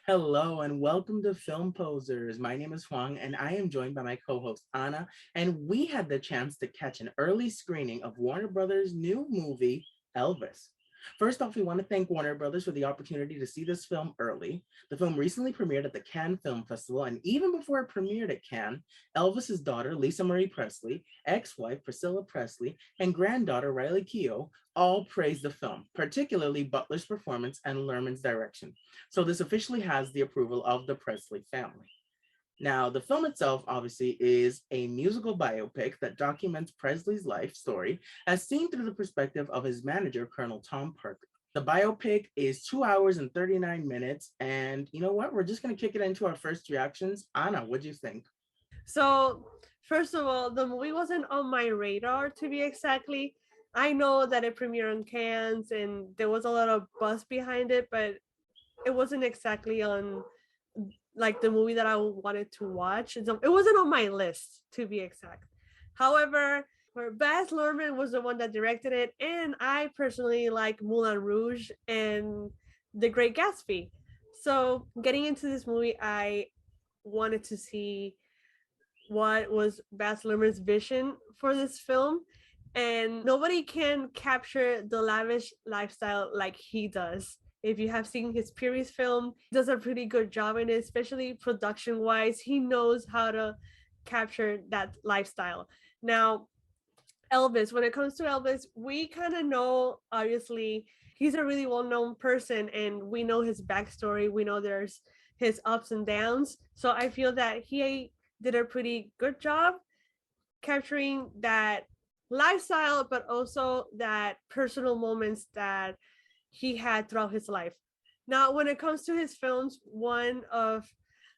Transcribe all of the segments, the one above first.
Hello and welcome to Film Posers. My name is Huang and I am joined by my co-host Anna, and we had the chance to catch an early screening of Warner Brothers' new movie, Elvis. First off, we want to thank Warner Brothers for the opportunity to see this film early. The film recently premiered at the Cannes Film Festival, and even before it premiered at Cannes, Elvis's daughter, Lisa Marie Presley, ex-wife Priscilla Presley, and granddaughter Riley Keough all praised the film, particularly Butler's performance and Lerman's direction. So this officially has the approval of the Presley family. Now, the film itself obviously is a musical biopic that documents Presley's life story as seen through the perspective of his manager, Colonel Tom Parker. The biopic is 2 hours and 39 minutes. And you know what? We're just going to kick it into our first reactions. Anna, what do you think? So, first of all, the movie wasn't on my radar to be exactly. I know that it premiered on Cannes and there was a lot of buzz behind it, but it wasn't exactly on like the movie that I wanted to watch. It wasn't on my list to be exact. However, where Baz Luhrmann was the one that directed it, and I personally like Moulin Rouge and The Great Gatsby. So, getting into this movie, I wanted to see what was Baz Luhrmann's vision for this film. And nobody can capture the lavish lifestyle like he does. If you have seen his previous film, he does a pretty good job in it, especially production wise. He knows how to capture that lifestyle. Now, Elvis, when it comes to Elvis, we kind of know, obviously, he's a really well known person and we know his backstory. We know there's his ups and downs. So I feel that he did a pretty good job capturing that lifestyle, but also that personal moments that he had throughout his life. Now, when it comes to his films, one of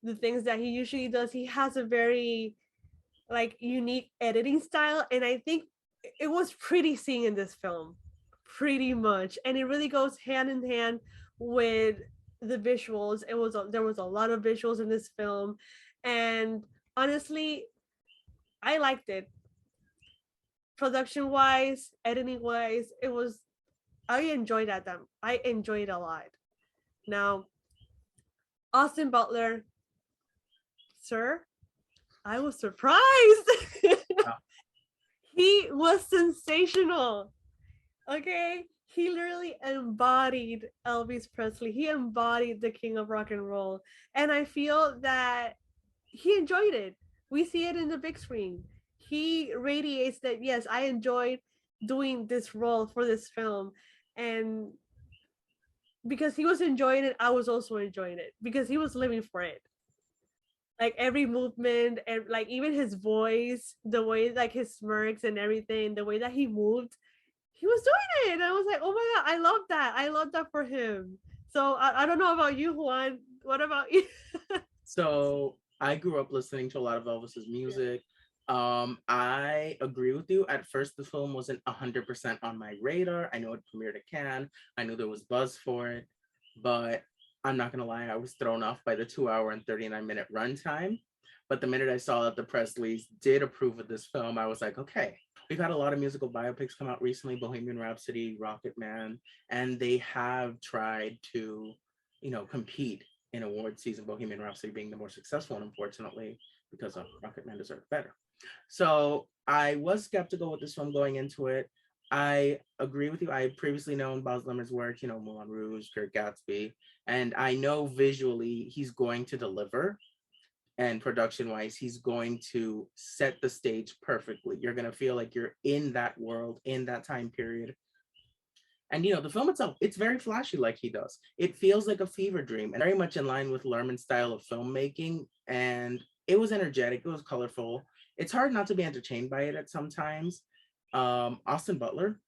the things that he usually does, he has a very like unique editing style, and I think it was pretty seen in this film, pretty much, and it really goes hand in hand with the visuals. There was a lot of visuals in this film, and honestly, I liked it. Production wise, editing wise, it was I enjoyed that them. I enjoyed it a lot. Now, Austin Butler, sir, I was surprised. He was sensational. Okay, he literally embodied Elvis Presley. He embodied the king of rock and roll, and I feel that he enjoyed it. We see it in the big screen. He radiates that, yes, I enjoyed doing this role for this film, and because he was enjoying it, I was also enjoying it because he was living for it. Like every movement and like even his voice, the way like his smirks and everything, the way that he moved, he was doing it. And I was like, oh my god, I love that. I love that for him. So I don't know about you, Juan. What about you? So I grew up listening to a lot of Elvis's Yeah. music. I agree with you. At first, the film wasn't 100% on my radar. I know it premiered at Cannes. I knew there was buzz for it, but I'm not gonna lie, I was thrown off by the 2 hour and 39 minute runtime. But the minute I saw that the Presleys did approve of this film, I was like, okay. We've had a lot of musical biopics come out recently, Bohemian Rhapsody, Rocket Man, and they have tried to, compete in award season, Bohemian Rhapsody being the more successful, and unfortunately, because of Rocket Man deserved better. So I was skeptical with this film going into it. I agree with you. I had previously known Baz Luhrmann's work, Moulin Rouge, Great Gatsby, and I know visually he's going to deliver. And production wise, he's going to set the stage perfectly. You're going to feel like you're in that world, in that time period. And the film itself, it's very flashy like he does. It feels like a fever dream and very much in line with Lerman's style of filmmaking. And it was energetic, it was colorful. It's hard not to be entertained by it at sometimes. Austin Butler,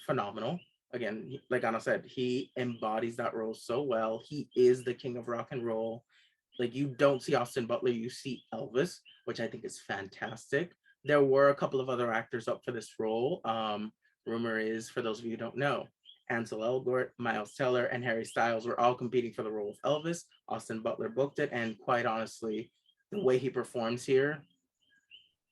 phenomenal. Again, like Anna said, he embodies that role so well. He is the king of rock and roll. Like, you don't see Austin Butler, you see Elvis, which I think is fantastic. There were a couple of other actors up for this role. Rumor is, for those of you who don't know, Ansel Elgort, Miles Teller, and Harry Styles were all competing for the role of Elvis. Austin Butler booked it, and quite honestly, the way he performs here,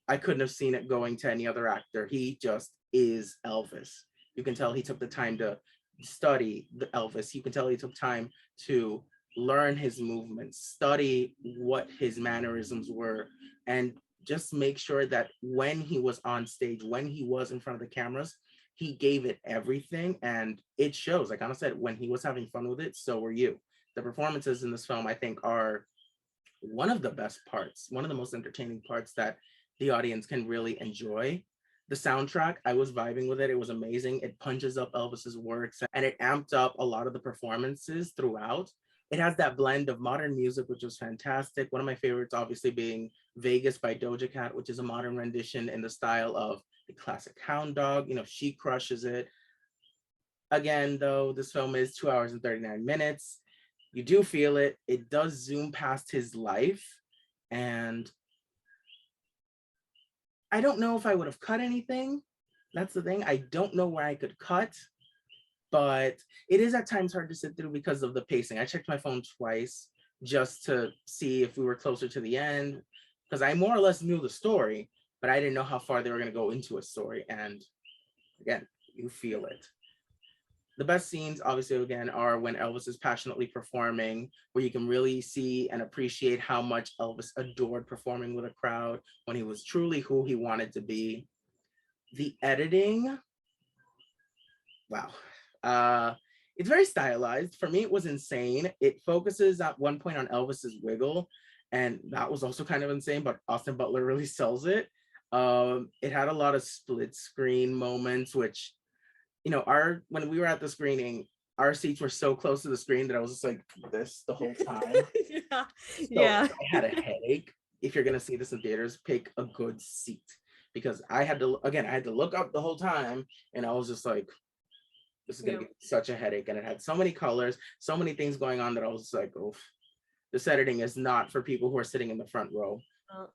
I couldn't have seen it going to any other actor. He just is Elvis. You can tell he took the time to study the Elvis. You can tell he took time to learn his movements, study what his mannerisms were, and just make sure that when he was on stage, when he was in front of the cameras, he gave it everything. And it shows, like Anna said, when he was having fun with it, so were you. The performances in this film, I think, are one of the best parts, one of the most entertaining parts that the audience can really enjoy. The soundtrack, I was vibing with it. It was amazing. It punches up Elvis's works and it amped up a lot of the performances throughout. It has that blend of modern music, which was fantastic. One of my favorites, obviously, being Vegas by Doja Cat, which is a modern rendition in the style of the classic Hound Dog. You know, she crushes it. Again, though, this film is 2 hours and 39 minutes. You do feel it. It does zoom past his life. And I don't know if I would have cut anything. That's the thing. I don't know where I could cut, but it is at times hard to sit through because of the pacing. I checked my phone twice just to see if we were closer to the end because I more or less knew the story, but I didn't know how far they were going to go into a story. And again, you feel it. The best scenes, obviously, again, are when Elvis is passionately performing, where you can really see and appreciate how much Elvis adored performing with a crowd, when he was truly who he wanted to be. The editing, wow. It's very stylized. For me, it was insane. It focuses at one point on Elvis's wiggle, and that was also kind of insane, but Austin Butler really sells it. It had a lot of split screen moments, which, you know, our when we were at the screening, our seats were so close to the screen that I was just like this the whole time. Yeah. So Yeah. I had a headache. If you're gonna see this in theaters, pick a good seat because I had to look up the whole time, and I was just like, this is gonna Yeah. be such a headache. And it had so many colors, so many things going on that I was just like, oh, this editing is not for people who are sitting in the front row.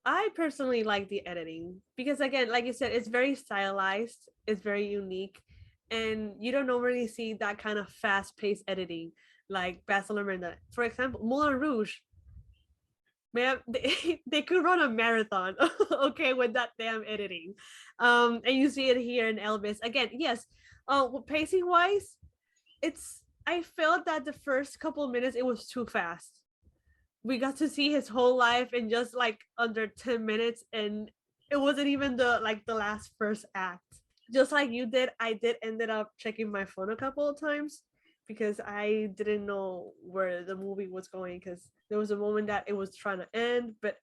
I personally like the editing because, again, like you said, it's very stylized, it's very unique, and you don't normally see that kind of fast-paced editing like Baz Luhrmann. For example, Moulin Rouge, man, they could run a marathon, okay, with that damn editing. And you see it here in Elvis again. Yes, pacing wise, it's I felt that the first couple of minutes it was too fast. We got to see his whole life in just like under 10 minutes, and it wasn't even the last first act. Just like you did, I did ended up checking my phone a couple of times because I didn't know where the movie was going, because there was a moment that it was trying to end, but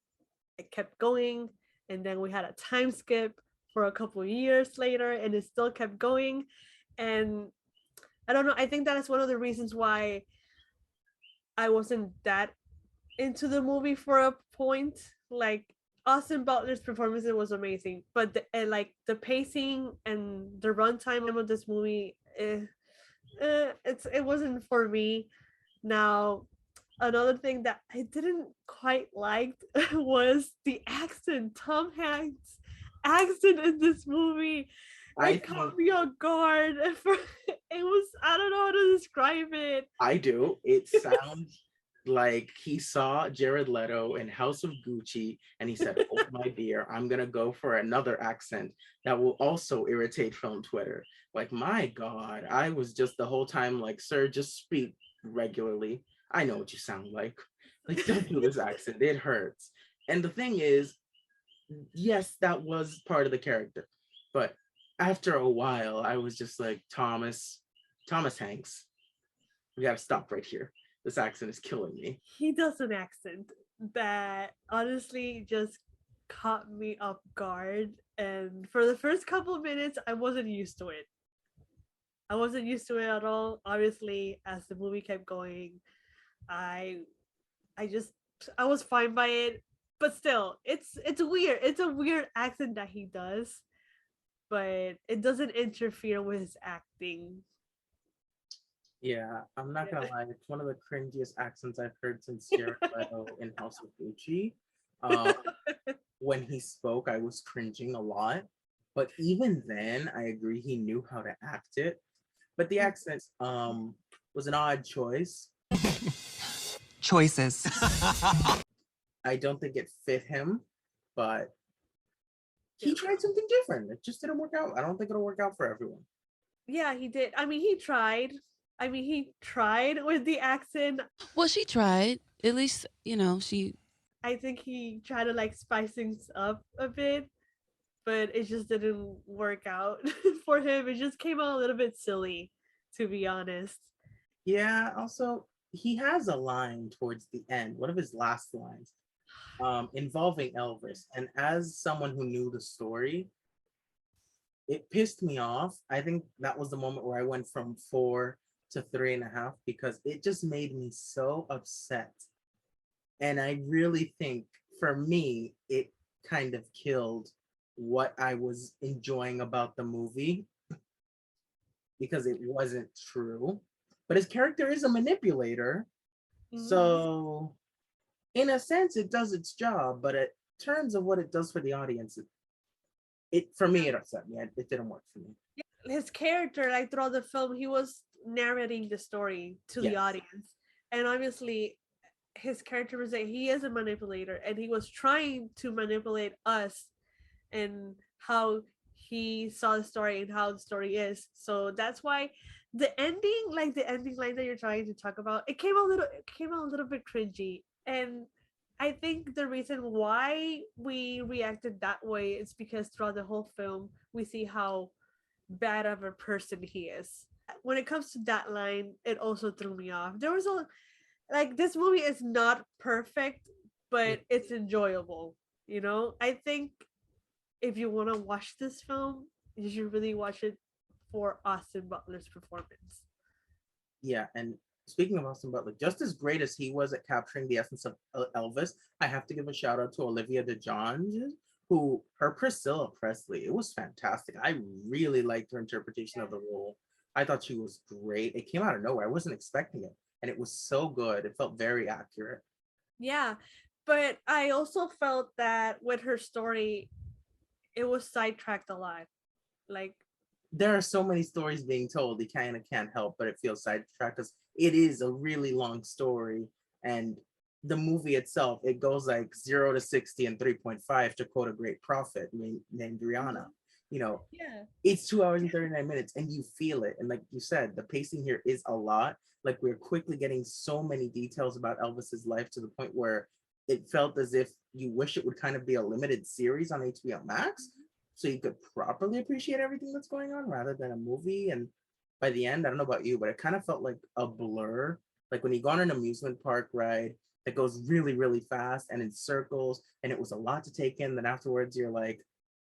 it kept going, and then we had a time skip for a couple of years later and it still kept going. And I don't know, I think that is one of the reasons why I wasn't that into the movie for a point. Like, Austin Butler's performance was amazing, but like the pacing and the runtime of this movie, it wasn't for me. Now, another thing that I didn't quite like was the accent. Tom Hanks' accent in this movie. I It think caught me off guard. It was, I don't know how to describe it. I do. It sounds like he saw Jared Leto in House of Gucci and he said, oh my dear, I'm gonna go for another accent that will also irritate film Twitter. Like, my God, I was just the whole time like, sir, just speak regularly. I know what you sound like. Like, don't do this accent. It hurts. And the thing is, yes, that was part of the character. But after a while, I was just like, Thomas Hanks, we gotta stop right here. This accent is killing me. He does an accent that honestly just caught me off guard. And for the first couple of minutes, I wasn't used to it. I wasn't used to it at all. Obviously, as the movie kept going, I I just I was fine by it. But still, it's weird. It's a weird accent that he does, but it doesn't interfere with his acting. Yeah, I'm not Yeah. gonna lie, it's one of the cringiest accents I've heard since Jared Leto in House of Gucci. Um, when he spoke, I was cringing a lot. But even then, I agree he knew how to act it. But the accent was an odd choice. Choices. I don't think it fit him, but he Yeah. tried something different. It just didn't work out. I don't think it'll work out for everyone. Yeah, he did. I mean, he tried. I mean, he tried with the accent. Well, she tried. At least, she. I think he tried to like spice things up a bit, but it just didn't work out for him. It just came out a little bit silly, to be honest. Yeah, also he has a line towards the end, one of his last lines, involving Elvis. And as someone who knew the story, it pissed me off. I think that was the moment where I went from 4 to 3.5 because it just made me so upset. And I really think for me, it kind of killed what I was enjoying about the movie because it wasn't true. But his character is a manipulator. Mm-hmm. So, in a sense, it does its job. But in terms of what it does for the audience, it for me, it upset me. It didn't work for me. His character, like throughout the film, he was narrating the story to the Yes. audience, and obviously, his character was that he is a manipulator, and he was trying to manipulate us and how he saw the story and how the story is. So that's why the ending, like the ending line that you're trying to talk about, it came out a little bit cringy. And I think the reason why we reacted that way is because throughout the whole film we see how bad of a person he is. When it comes to that line, it also threw me off. There was a like this movie is not perfect, Yeah. but it's enjoyable. I think if you want to watch this film, you should really watch it for Austin Butler's performance. Yeah, and speaking of Austin Butler, just as great as he was at capturing the essence of Elvis, I have to give a shout out to Olivia DeJonge, who her Priscilla Presley. It was fantastic. I really liked her interpretation of the role. I thought she was great. It came out of nowhere. I wasn't expecting it, and it was so good. It felt very accurate. Yeah, but I also felt that with her story, it was sidetracked a lot. Like, There are so many stories being told. You kind of can't help but it feels sidetracked because it is a really long story, and the movie itself it goes like 0 to 60 in 3.5 to quote a great prophet named Rihanna. mhm, You know, yeah, it's 2 hours and 39 minutes, and you feel it. And like you said, the pacing here is a lot. Like we're quickly getting so many details about Elvis's life to the point where it felt as if you wish it would kind of be a limited series on HBO Max so you could properly appreciate everything that's going on rather than a movie. And by the end, I don't know about you, but it kind of felt like a blur. Like when you go on an amusement park ride that goes really, really fast and in circles, and it was a lot to take in. Then afterwards, you're like,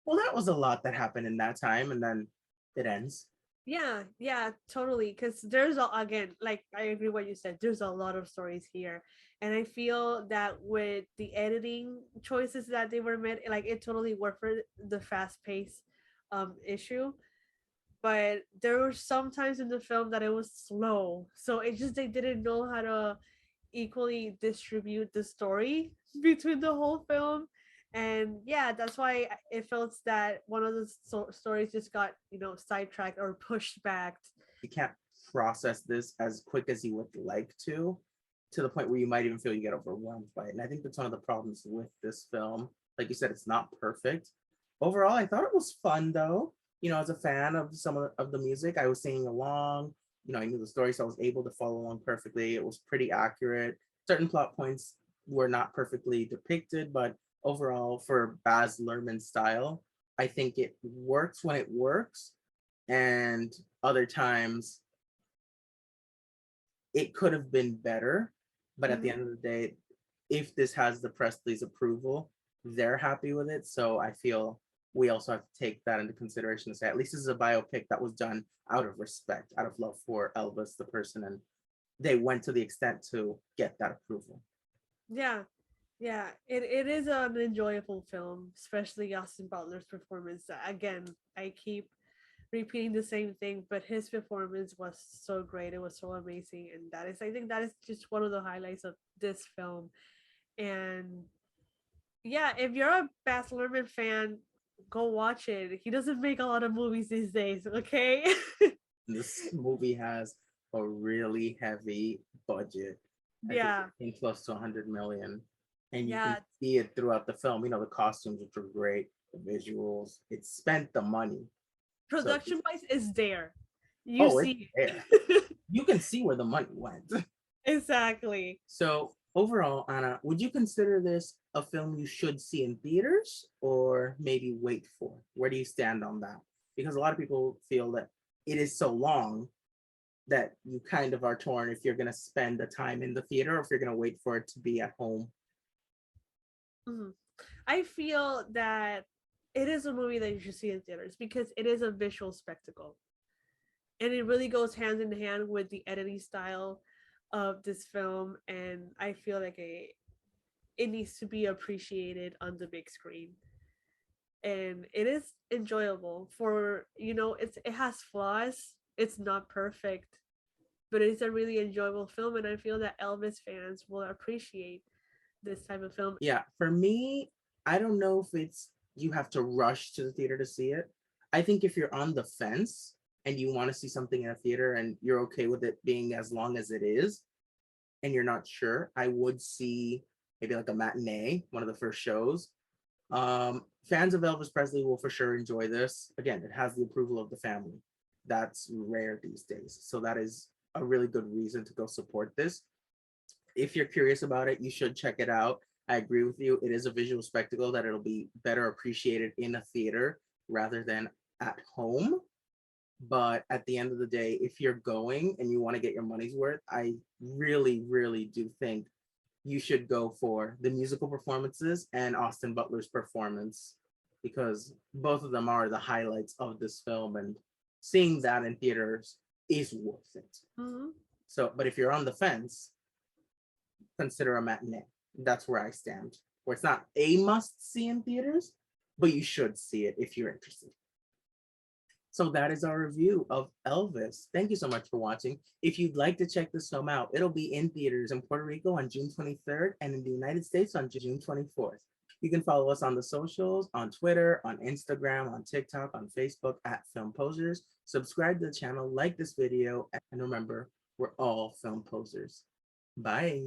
well, that was a lot that happened in that time. And then it ends. yeah, totally. Because there's again, like I agree what you said. There's a lot of stories here, and I feel that with the editing choices that they were made, like it totally worked for the fast pace issue. But there were some times in the film that it was slow, so it just they didn't know how to equally distribute the story between the whole film. And yeah, that's why it felt that one of the stories just got sidetracked or pushed back. You can't process this as quick as you would like to the point where you might even feel you get overwhelmed by it. And I think that's one of the problems with this film. Like you said, it's not perfect. Overall, I thought it was fun though. As a fan of some of the music, I was singing along. I knew the story, so I was able to follow along perfectly. It was pretty accurate. Certain plot points were not perfectly depicted, but overall, for Baz Luhrmann's style, I think it works when it works, and other times it could have been better. But at the Mhm. end of the day, if this has the Presley's approval, they're happy with it. So I feel we also have to take that into consideration to say at least this is a biopic that was done out of respect, out of love for Elvis, the person, and they went to the extent to get that approval. Yeah, yeah, it is an enjoyable film, especially Austin Butler's performance. Again, I keep repeating the same thing, but his performance was so great. It was so amazing, and I think that is just one of the highlights of this film. And yeah, if you're a Baz Luhrmann fan, go watch it. He doesn't make a lot of movies these days, okay? This movie has a really heavy budget. I think Yeah, it came close to 100 million. And you can yeah. see it throughout the film. The costumes, which were great, the visuals. It spent the money. So, Production wise is there. You oh, it's see there. it. you can see where the money went. Exactly. So overall, Anna, would you consider this a film you should see in theaters or maybe wait for? Where do you stand on that? Because a lot of people feel that it is so long that you kind of are torn if you're going to spend the time in the theater or if you're going to wait for it to be at home. Mhm. I feel that it is a movie that you should see in theaters because it is a visual spectacle. And it really goes hand in hand with the editing style of this film. And I feel like it needs to be appreciated on the big screen. And it is enjoyable for, it has flaws. It's not perfect, but it's a really enjoyable film. And I feel that Elvis fans will appreciate this type of film. Yeah, for me, I don't know if it's you have to rush to the theater to see it. I think if you're on the fence and you want to see something in a theater and you're okay with it being as long as it is and you're not sure, I would see maybe like a matinee, one of the first shows. Fans of Elvis Presley will for sure enjoy this. Again, it has the approval of the family. That's rare these days. So that is a really good reason to go support this. If you're curious about it, you should check it out. I agree with you. It is a visual spectacle that it'll be better appreciated in a theater rather than at home. But at the end of the day, if you're going and you want to get your money's worth, I really, really do think you should go for the musical performances and Austin Butler's performance because both of them are the highlights of this film, and seeing that in theaters is worth it. Mm-hmm. So, but if you're on the fence, consider a matinee. That's where I stand. Where it's not a must see in theaters, but you should see it if you're interested. So that is our review of Elvis. Thank you so much for watching. If you'd like to check this film out, it'll be in theaters in Puerto Rico on June 23rd and in the United States on June 24th. You can follow us on the socials, on Twitter, on Instagram, on TikTok, on Facebook at Film Posers. Subscribe to the channel, like this video, and remember, we're all film posers. Bye.